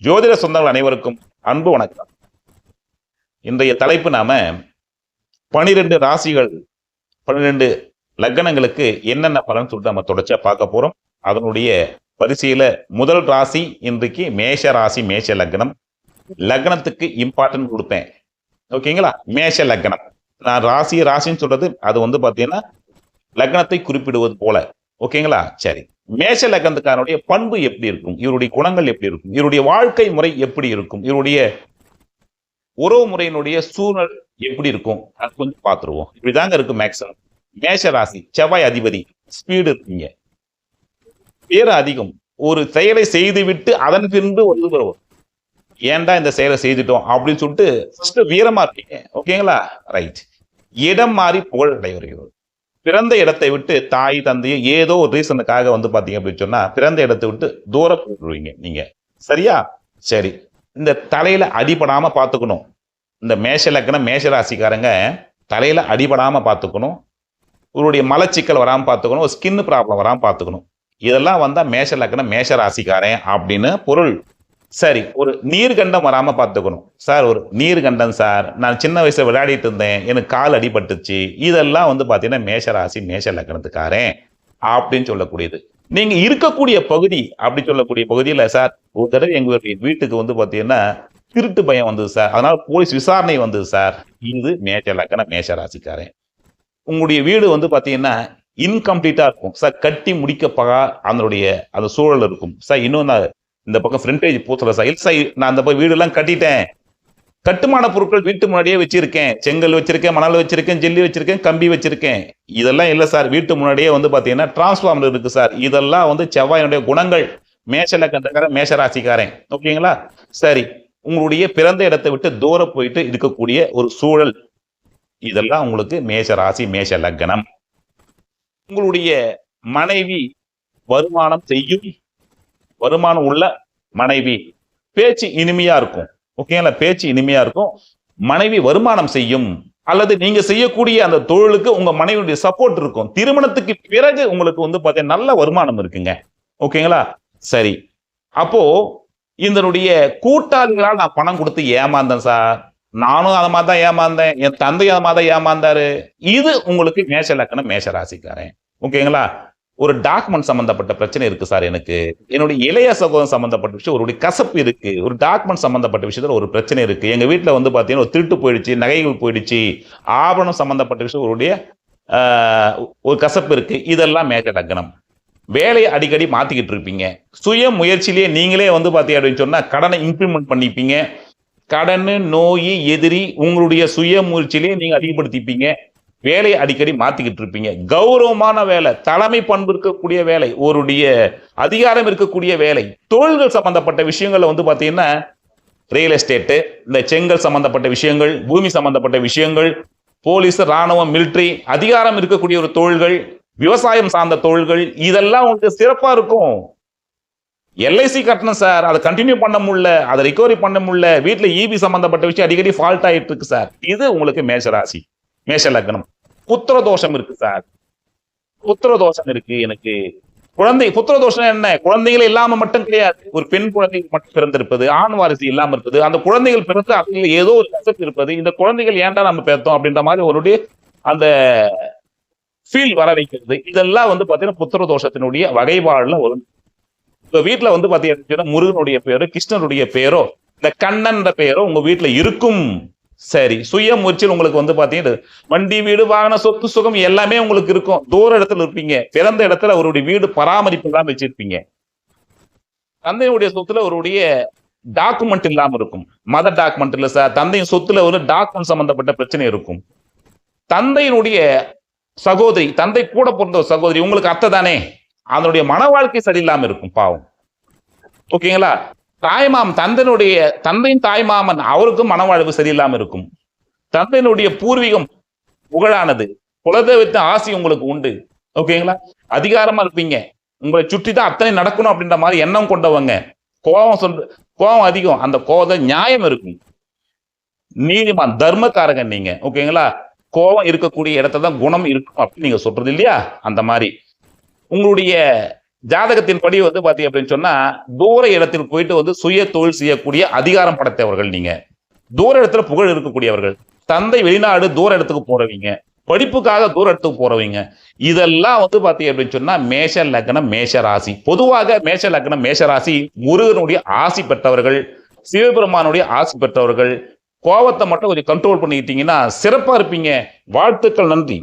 ஜோதிட சொந்தங்கள் அனைவருக்கும் அன்பு வணக்கம். இன்றைய தலைப்பு நாம 12 ராசிகள் 12 லக்னங்களுக்கு என்னென்ன பலன் சொல்லிட்டு நம்ம தொடர்ச்சியா பார்க்க போறோம். அதனுடைய வரிசையில முதல் ராசி இன்றைக்கு மேஷ ராசி, மேஷ லக்னம். லக்னத்துக்கு இம்பார்ட்டன்ட் கொடுப்பேன். ஓகேங்களா? மேஷ லக்னம். நான் ராசின்னு சொல்றது அது பாத்தீங்கன்னா லக்னத்தை குறிப்பிடுவது போல. ஓகேங்களா? சரி. மேஷ லக்னத்துக்காரனுடைய பண்பு எப்படி இருக்கும், இவருடைய குணங்கள் எப்படி இருக்கும், இவருடைய வாழ்க்கை முறை எப்படி இருக்கும், இவருடைய உறவு முறையினுடைய சூழல் எப்படி இருக்கும், அது கொஞ்சம் பார்த்துருவோம். இப்படிதாங்க இருக்கு மேக்ஸிமம். மேஷ ராசி, செவ்வாய் அதிபதி, ஸ்பீடு இருக்கீங்க, பேரு அதிகம். ஒரு செயலை செய்து விட்டு அதன் பின்பு வருவோம், ஏன்டா இந்த செயலை செய்துட்டோம் அப்படின்னு சொல்லிட்டு ஃபர்ஸ்ட் வீரமா இருக்கீங்க. ஓகேங்களா? ரைட். இடம் மாறி புகழ் அடைவர்கள். பிறந்த இடத்தை விட்டு தாய் தந்தையை ஏதோ ஒரு ரீசனுக்காக பாத்தீங்க அப்படின்னு சொன்னா பிறந்த இடத்தை விட்டு தூரம் போட்டுருவீங்க நீங்க. சரியா? சரி. இந்த தலையில அடிபடாம பாத்துக்கணும். இந்த மேஷ லக்னம் மேஷ ராசிக்காரங்க தலையில அடிபடாம பாத்துக்கணும். உங்களுடைய மலச்சிக்கல் வராம பாத்துக்கணும், ஸ்கின் ப்ராப்ளம் வராம பாத்துக்கணும். இதெல்லாம் வந்தா மேஷ லக்னம் மேஷ ராசிக்காரன் அப்படின்னு பொருள். சரி. ஒரு நீர்கண்டம் வராம பாத்துக்கணும். சார் ஒரு நீர்கண்டம் சார், நான் சின்ன வயசுல விளையாடிட்டு இருந்தேன், எனக்கு கால் அடிபட்டுச்சு, இதெல்லாம் பாத்தீங்கன்னா மேஷ ராசி மேஷ லக்னத்துக்காரன் அப்படின்னு சொல்லக்கூடியது. நீங்க இருக்கக்கூடிய பகுதி அப்படி சொல்லக்கூடிய பகுதியில சார் ஒரு தடவை எங்களுடைய வீட்டுக்கு பாத்தீங்கன்னா திருட்டு பயம் வந்தது சார், அதனால போலீஸ் விசாரணை வந்தது சார். இது மேஷ லக்னம் மேஷ ராசிக்காரன். உங்களுடைய வீடு பாத்தீங்கன்னா இன்கம்ப்ளீட்டா இருக்கும் சார், கட்டி முடிக்கப்பா அதனுடைய அந்த சூழல் இருக்கும் சார். இன்னும் இந்த பக்கம் ஃப்ரண்டேஜ் பூசல சார். இல்லை சார், நான் அந்த வீடு எல்லாம் கட்டிட்டேன், கட்டுமான பொருட்கள் வீட்டு முன்னாடியே வச்சிருக்கேன், செங்கல் வச்சிருக்கேன், மணல் வச்சிருக்கேன், ஜெல்லி வச்சிருக்கேன், கம்பி வச்சிருக்கேன். இதெல்லாம் இல்லை சார், வீட்டு முன்னாடியே பாத்தீங்கன்னா டிரான்ஸ்ஃபார்மர் இருக்கு சார். இதெல்லாம் செவ்வாயினுடைய குணங்கள். மேஷ லக்னத்துக்காரன் மேஷ ராசிக்காரன். ஓகேங்களா? சரி. உங்களுடைய பிறந்த இடத்தை விட்டு தூரம் போயிட்டு இருக்கக்கூடிய ஒரு சூழல், இதெல்லாம் உங்களுக்கு மேஷ ராசி மேஷ லக்னம். உங்களுடைய மனைவி வருமானம் செய்யும், வருமானம் உள்ள மனைவி, பேச்சு இனிமையா இருக்கும். ஓகேங்களா? பேச்சு இனிமையா இருக்கும். மனைவி வருமானம் செய்யும், அல்லது நீங்க செய்யக்கூடிய அந்த தொழிலுக்கு உங்க மனைவியுடைய சப்போர்ட் இருக்கும். திருமணத்துக்கு பிறகு உங்களுக்கு பாத்தீங்கன்னா நல்ல வருமானம் இருக்குங்க. ஓகேங்களா? சரி. அப்போ இதனுடைய கூட்டாளிகளால் நான் பணம் கொடுத்து ஏமாந்தேன் சார், நானும் அதை மாதிரி தான் ஏமாந்தேன், என் தந்தையும் அதை மாதிரி தான் ஏமாந்தாரு. இது உங்களுக்கு மேஷ லக்னம் மேஷ ராசிக்காரன். ஓகேங்களா? ஒரு டாக்குமெண்ட் சம்பந்தப்பட்ட பிரச்சனை இருக்கு சார், எனக்கு என்னுடைய இளைய சகோதரன் சம்பந்தப்பட்ட விஷயம் ஒரு கசப்பு இருக்கு, ஒரு டாக்குமெண்ட் சம்பந்தப்பட்ட விஷயத்துல ஒரு பிரச்சனை இருக்கு, எங்க வீட்டுல பாத்தீங்கன்னா ஒரு திருட்டு போயிடுச்சு, நகைகள் போயிடுச்சு, ஆபரணம் சம்பந்தப்பட்ட விஷயம் ஒரு கசப்பு இருக்கு. இதெல்லாம் மேஷ லக்னம். வேலையை அடிக்கடி மாத்திக்கிட்டு இருப்பீங்க. சுய முயற்சியிலேயே நீங்களே பாத்தீங்க அப்படின்னு சொன்னா கடனை இம்ப்ளிமெண்ட் பண்ணிப்பீங்க. கடன் நோய் எதிரி உங்களுடைய சுய முயற்சியிலேயே நீங்க அதிகப்படுத்திப்பீங்க. வேலையை அடிக்கடி மாத்திக்கிட்டு இருப்பீங்க. கௌரவமான வேலை, தலைமை பண்பு இருக்கக்கூடிய வேலை, ஒருடைய அதிகாரம் இருக்கக்கூடிய வேலை, தொழில்கள் சம்பந்தப்பட்ட விஷயங்கள்ல பாத்தீங்கன்னா ரியல் எஸ்டேட், இந்த செங்கல் சம்பந்தப்பட்ட விஷயங்கள், பூமி சம்பந்தப்பட்ட விஷயங்கள், போலீஸ், ராணுவம், மிலிட்டரி, அதிகாரம் இருக்கக்கூடிய ஒரு தொழில்கள், விவசாயம் சார்ந்த தொழில்கள், இதெல்லாம் உங்களுக்கு சிறப்பா இருக்கும். எல்ஐசி கட்டணும் சார், அதை கண்டினியூ பண்ண முடியல, அதை ரிகவரி பண்ண முடியல, வீட்டுல இபி சம்பந்தப்பட்ட விஷயம் அடிக்கடி ஃபால்ட் ஆயிட்டு இருக்கு சார். இது உங்களுக்கு மேஷ ராசி மேஷ லக்னம். புத்திர தோஷம் இருக்கு சார், புத்திர தோஷம் இருக்கு எனக்கு. புத்திர தோஷம் என்ன? குழந்தைகள் இல்லாம மட்டும் கிடையாது, ஒரு பெண் குழந்தைகள் மட்டும் பிறந்திருப்பது, ஆண் வாரிசு இல்லாம இருப்பது, அந்த குழந்தைகள் பிறந்து அதுல ஏதோ ஒரு கசப்பு இருப்பது, இந்த குழந்தைகள் ஏன்டா நம்ம பேர்த்தோம் அப்படின்ற மாதிரி ஒரு அந்த ஃபீல் வர வைக்கிறது. இதெல்லாம் பாத்தீங்கன்னா புத்திர தோஷத்தினுடைய வகைபாடுல வரும். இப்ப வீட்டுல பாத்தீங்கன்னா முருகனுடைய பேரோ கிருஷ்ணனுடைய பேரோ இந்த கண்ணன் பெயரோ உங்க வீட்டுல இருக்கும். சரி. சுய முயற்சியில் உங்களுக்கு பாத்தீங்கன்னா வண்டி, வீடு, வாகன, சொத்து, சுகம் எல்லாமே உங்களுக்கு இருக்கும். தூர இடத்துல இருப்பீங்க. பிறந்த இடத்துல அவருடைய வீடு பராமரிப்பு தான் வச்சிருப்பீங்க. தந்தையுடைய சொத்துல அவருடைய டாக்குமெண்ட் இல்லாம இருக்கும். மத டாக்குமெண்ட் இல்ல சார், தந்தையின் சொத்துல ஒரு டாக்குமெண்ட் சம்பந்தப்பட்ட பிரச்சனை இருக்கும். தந்தையினுடைய சகோதரி, தந்தை கூட பிறந்த ஒரு சகோதரி உங்களுக்கு அத்தை தானே, அதனுடைய மன வாழ்க்கை சரியில்லாம இருக்கும், பாவம். ஓகேங்களா? தாய்மாமன், தந்தையின் தாய்மாமன், அவருக்கும் மனவாழ்வு சரியில்லாம இருக்கும். தந்தையினுடைய பூர்வீகம் புகழானது, குலதெய்வத்தின் ஆசி உங்களுக்கு உண்டு. ஓகேங்களா? அதிகாரமா இருப்பீங்க. உங்களை சுற்றி தான் அத்தனை நடக்கணும் அப்படின்ற மாதிரி எண்ணம் கொண்டவங்க. கோபம் அதிகம். அந்த கோபம் நியாயம் இருக்கும். நீதிமான், தர்மக்காரங்க நீங்க. ஓகேங்களா? கோபம் இருக்கக்கூடிய இடத்துல தான் குணம் இருக்கும் அப்படின்னு நீங்க சொல்றது இல்லையா? அந்த மாதிரி உங்களுடைய ஜாதகத்தின் படி வந்து பாத்தீங்க அப்படின்னு சொன்னா தூர இடத்தில் போயிட்டு வந்து சுய தொழில் செய்யக்கூடிய அதிகாரம் படைத்தவர்கள் நீங்க. தூர இடத்துல புகழ் இருக்கக்கூடியவர்கள், தந்தை வெளிநாடு தூர இடத்துக்கு போறவங்க, படிப்புக்காக தூர இடத்துக்கு போறவங்க, இதெல்லாம் வந்து பாத்தீங்க அப்படின்னு சொன்னா மேஷ லக்னம் மேஷ ராசி. பொதுவாக மேஷ லக்னம் மேஷ ராசி முருகனுடைய ஆசி பெற்றவர்கள், சிவபெருமானுடைய ஆசி பெற்றவர்கள். கோபத்தை மட்டும் கொஞ்சம் கண்ட்ரோல் பண்ணிக்கிட்டீங்கன்னா சிறப்பா இருப்பீங்க. வாழ்த்துக்கள், நன்றி.